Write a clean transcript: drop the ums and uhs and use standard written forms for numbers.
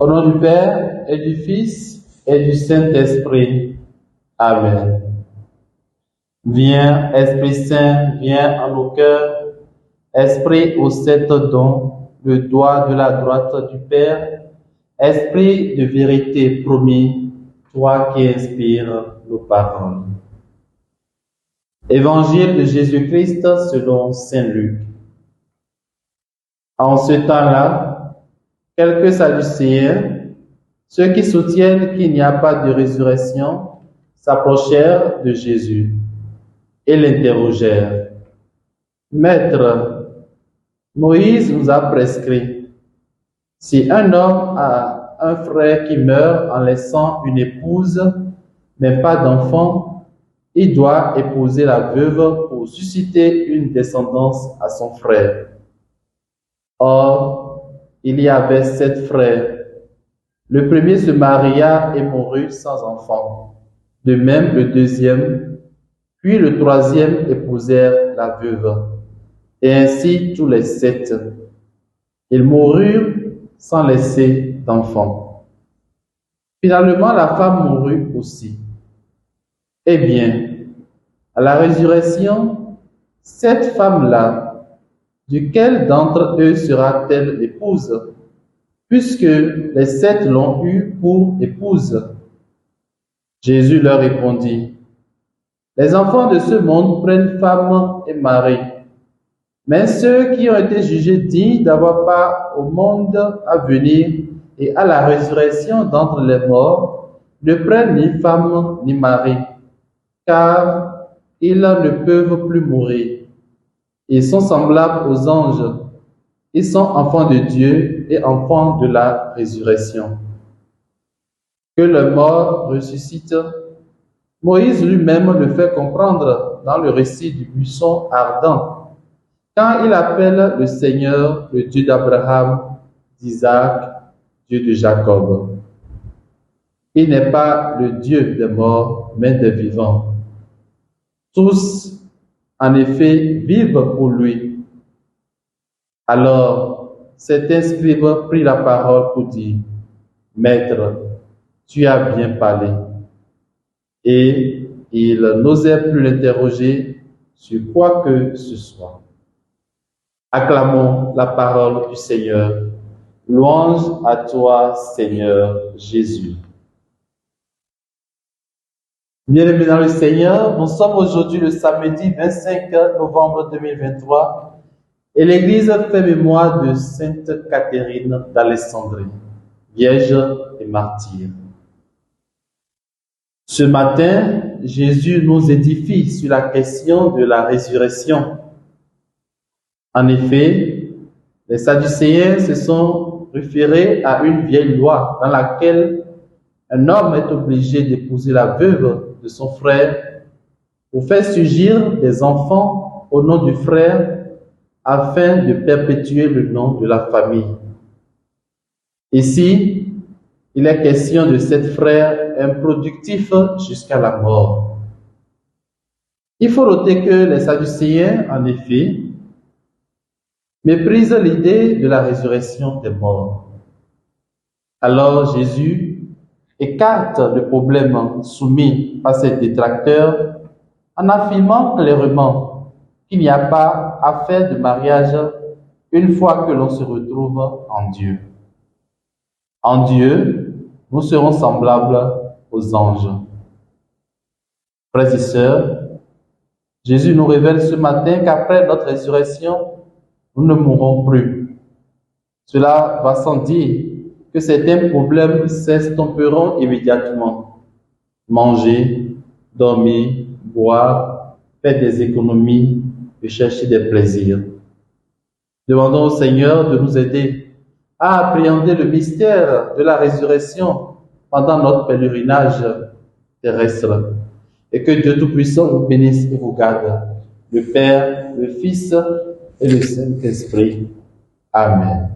Au nom du Père et du Fils et du Saint-Esprit. Amen. Viens, Esprit Saint, viens en nos cœurs. Esprit aux 7 dons, le doigt de la droite du Père. Esprit de vérité promis, toi qui inspires nos paroles. Évangile de Jésus-Christ selon saint Luc. En ce temps-là, quelques Sadducéens, ceux qui soutiennent qu'il n'y a pas de résurrection, s'approchèrent de Jésus et l'interrogèrent. Maître, Moïse nous a prescrit, si un homme a un frère qui meurt en laissant une épouse, mais pas d'enfant, il doit épouser la veuve pour susciter une descendance à son frère. Or, il y avait 7 frères. Le premier se maria et mourut sans enfant. De même le deuxième, puis le troisième épousèrent la veuve. Et ainsi tous les 7. Ils moururent sans laisser d'enfant. Finalement, la femme mourut aussi. Eh bien, à la résurrection, cette femme-là, duquel d'entre eux sera-t-elle l'épouse, puisque les 7 l'ont eue pour épouse? Jésus leur répondit, les enfants de ce monde prennent femme et mari, mais ceux qui ont été jugés dignes d'avoir part au monde à venir et à la résurrection d'entre les morts ne prennent ni femme ni mari, car ils ne peuvent plus mourir. Ils sont semblables aux anges. Ils sont enfants de Dieu et enfants de la résurrection. Que le mort ressuscite, Moïse lui-même le fait comprendre dans le récit du buisson ardent, quand il appelle le Seigneur le Dieu d'Abraham, d'Isaac, Dieu de Jacob. Il n'est pas le Dieu des morts, mais des vivants. Tous, en effet, vivent pour lui. Alors, certains scribes prirent la parole pour dire, Maître, tu as bien parlé. Et ils n'osaient plus l'interroger sur quoi que ce soit. Acclamons la parole du Seigneur. Louange à toi, Seigneur Jésus. Bien-aimés dans le Seigneur, nous sommes aujourd'hui le samedi 25 novembre 2023 et l'Église fait mémoire de Sainte Catherine d'Alexandrie, vierge et martyre. Ce matin, Jésus nous édifie sur la question de la résurrection. En effet, les Sadducéens se sont référés à une vieille loi dans laquelle un homme est obligé d'épouser la veuve de son frère pour faire surgir des enfants au nom du frère afin de perpétuer le nom de la famille. Ici, il est question de 7 frères improductifs jusqu'à la mort. Il faut noter que les Sadducéens, en effet, méprisent l'idée de la résurrection des morts. Alors Jésus écarte le problème soumis par ses détracteurs en affirmant clairement qu'il n'y a pas à faire de mariage une fois que l'on se retrouve en Dieu. En Dieu, nous serons semblables aux anges. Frères et sœurs, Jésus nous révèle ce matin qu'après notre résurrection, nous ne mourrons plus. Cela va sans dire que certains problèmes s'estomperont immédiatement. Manger, dormir, boire, faire des économies et chercher des plaisirs. Demandons au Seigneur de nous aider à appréhender le mystère de la résurrection pendant notre pèlerinage terrestre. Et que Dieu Tout-Puissant vous bénisse et vous garde, le Père, le Fils et le Saint-Esprit. Amen.